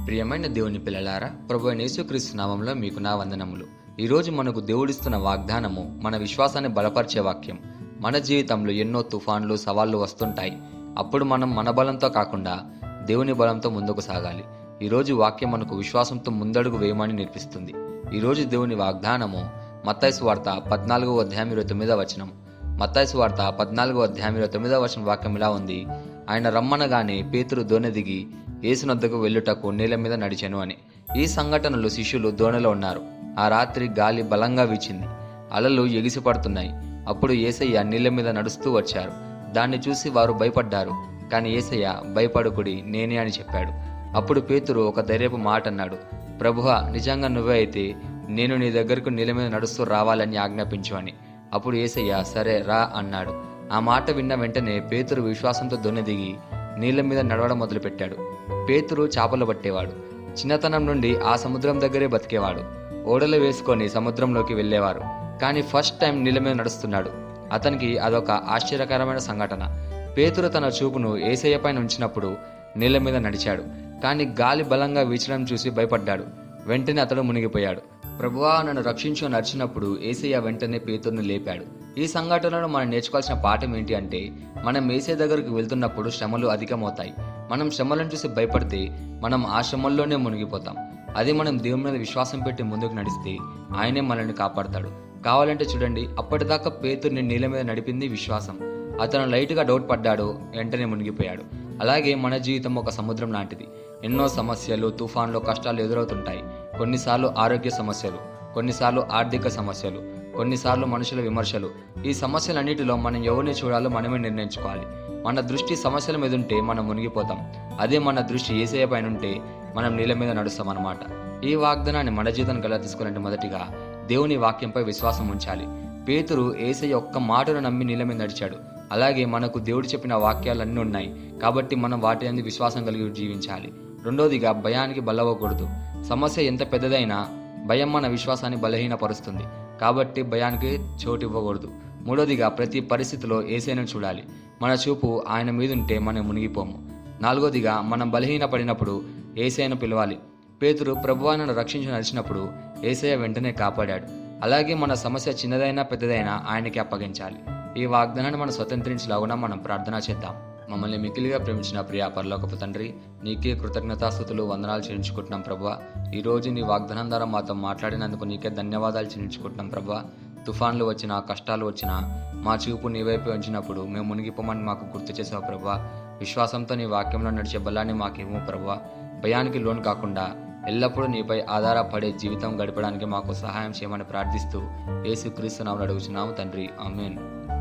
ప్రియమైన దేవుని పిల్లలారా, ప్రభు అయిన యేసుక్రీస్తు నామంలో మీకు నా వందనములు. ఈరోజు మనకు దేవుడిస్తున్న వాగ్దానము మన విశ్వాసాన్ని బలపరిచే వాక్యం. మన జీవితంలో ఎన్నో తుఫాన్లు, సవాళ్లు వస్తుంటాయి. అప్పుడు మనం మన బలంతో కాకుండా దేవుని బలంతో ముందుకు సాగాలి. ఈరోజు వాక్యం మనకు విశ్వాసంతో ముందడుగు వేయమని నేర్పిస్తుంది. ఈరోజు దేవుని వాగ్దానము మత్తయి సువార్త 14:29 మత్తయి సువార్త 14:29 వాక్యం ఇలా ఉంది: ఆయన రమ్మనగానే పేతురు దోణి దిగి యేసునొద్దకు వెళ్ళుటకు నీళ్ల మీద నడిచెను అని. ఈ సంఘటనలో శిష్యులు దోణిలో ఉన్నారు. ఆ రాత్రి గాలి బలంగా వీచింది, అలలు ఎగిసిపడుతున్నాయి. అప్పుడు యేసయ్య నీళ్ల మీద నడుస్తూ వచ్చారు. దాన్ని చూసి వారు భయపడ్డారు. కానీ యేసయ్య, భయపడకుడి, నేనే అని చెప్పాడు. అప్పుడు పేతురు ఒక ధైర్యపు మాట అన్నాడు: ప్రభువా, నిజంగా నువ్వే అయితే నేను నీ దగ్గరకు నీళ్ల మీద నడుస్తూ రావాలని ఆజ్ఞాపించు అని. అప్పుడు యేసయ్య, సరే రా అన్నాడు. ఆ మాట విన్న వెంటనే పేతురు విశ్వాసంతో దొన్నె దిగి నీళ్ల మీద నడవడం మొదలుపెట్టాడు. పేతురు చేపలు పట్టేవాడు. చిన్నతనం నుండి ఆ సముద్రం దగ్గరే బతికేవాడు. ఓడలు వేసుకొని సముద్రంలోకి వెళ్ళేవారు. కానీ ఫస్ట్ టైం నీళ్ల మీద నడుస్తున్నాడు. అతనికి అదొక ఆశ్చర్యకరమైన సంఘటన. పేతురు తన చూపును యేసయ్య పైన ఉంచినప్పుడు నీళ్ల మీద నడిచాడు. కానీ గాలి బలంగా వీచడం చూసి భయపడ్డాడు. వెంటనే అతడు మునిగిపోయాడు. ప్రభువా, నన్ను రక్షించు అని అరిచినప్పుడు యేసయ్య వెంటనే పేతురుని లేపాడు. ఈ సంఘటనలో మనం నేర్చుకోవాల్సిన పాఠం ఏంటి అంటే, మనం యేసయ్య దగ్గరకు వెళ్తున్నప్పుడు శ్రమలు అధికమవుతాయి. మనం శ్రమలను చూసి భయపడితే మనం ఆ శ్రమల్లోనే మునిగిపోతాం. అది మనం దేవుని మీద విశ్వాసం పెట్టి ముందుకు నడిస్తే ఆయనే మనల్ని కాపాడతాడు. కావాలంటే చూడండి, అప్పటిదాకా పేతురుని నీళ్ళ మీద నడిపింది విశ్వాసం. అతను లైట్గా డౌట్ పడ్డాడు, వెంటనే మునిగిపోయాడు. అలాగే మన జీవితం ఒక సముద్రం లాంటిది. ఎన్నో సమస్యలు, తుఫాన్లు, కష్టాలు ఎదురవుతుంటాయి. కొన్నిసార్లు ఆరోగ్య సమస్యలు, కొన్నిసార్లు ఆర్థిక సమస్యలు, కొన్నిసార్లు మనుషుల విమర్శలు. ఈ సమస్యలన్నిటిలో మనం ఎవరిని చూడాలో మనమే నిర్ణయించుకోవాలి. మన దృష్టి సమస్యల మీద ఉంటే మనం మునిగిపోతాం. అదే మన దృష్టి యేసయ్య పైన ఉంటే మనం నీళ్ళ మీద నడుస్తాం అన్నమాట. ఈ వాగ్దానాన్ని మన జీవితానికి ఎలా తీసుకోవాలంటే, మొదటిగా దేవుని వాక్యంపై విశ్వాసం ఉంచాలి. పేతురు యేసయ్య ఒక్క మాటను నమ్మి నీళ్ళ మీద నడిచాడు. అలాగే మనకు దేవుడు చెప్పిన వాక్యాలన్నీ ఉన్నాయి కాబట్టి మనం వాటి అందు విశ్వాసం కలిగి జీవించాలి. రెండోదిగా, భయానికి బలవ్వకూడదు. సమస్య ఎంత పెద్దదైనా భయం మన విశ్వాసాన్ని బలహీనపరుస్తుంది కాబట్టి భయానికి చోటు ఇవ్వకూడదు. మూడోదిగా, ప్రతి పరిస్థితిలో యేసయ్యను చూడాలి. మన చూపు ఆయన మీదుంటే మనం మునిగిపోము. నాలుగోదిగా, మనం బలహీనపడినప్పుడు యేసయ్యను పిలవాలి. పేతురు ప్రభువా నన్ను రక్షించి నడిచినప్పుడు యేసయ్య వెంటనే కాపాడాడు. అలాగే మన సమస్య చిన్నదైనా పెద్దదైనా ఆయనకి అప్పగించాలి. ఈ వాగ్దానాన్ని మనం స్వతంత్రించలాగున మనం ప్రార్థన చేద్దాం. మమ్మల్ని మిక్కిలిగా ప్రేమించిన ప్రియ పరలోకపు తండ్రి, నీకే కృతజ్ఞతాస్తుతులు, వందనాలు చెల్లించుకుంటున్నాం ప్రభువా. ఈరోజు నీ వాగ్దానం ద్వారా మాతో మాట్లాడినందుకు నీకే ధన్యవాదాలు చెల్లించుకుంటున్నాం ప్రభువా. తుఫాన్లు వచ్చినా, కష్టాలు వచ్చినా మా చూపు నీ వైపు ఉంచినప్పుడు మేము మునిగిపోమని మాకు గుర్తు చేసావు ప్రభువా. విశ్వాసంతో నీ వాక్యంలో నడిచే బలాన్ని మాకేమో ప్రభువా. భయానికి లోను కాకుండా ఎల్లప్పుడూ నీపై ఆధారపడే జీవితం గడపడానికి మాకు సహాయం చేయమని ప్రార్థిస్తూ యేసుక్రీస్తు నామములో అడుగుచున్నాము తండ్రి, ఆమేన్.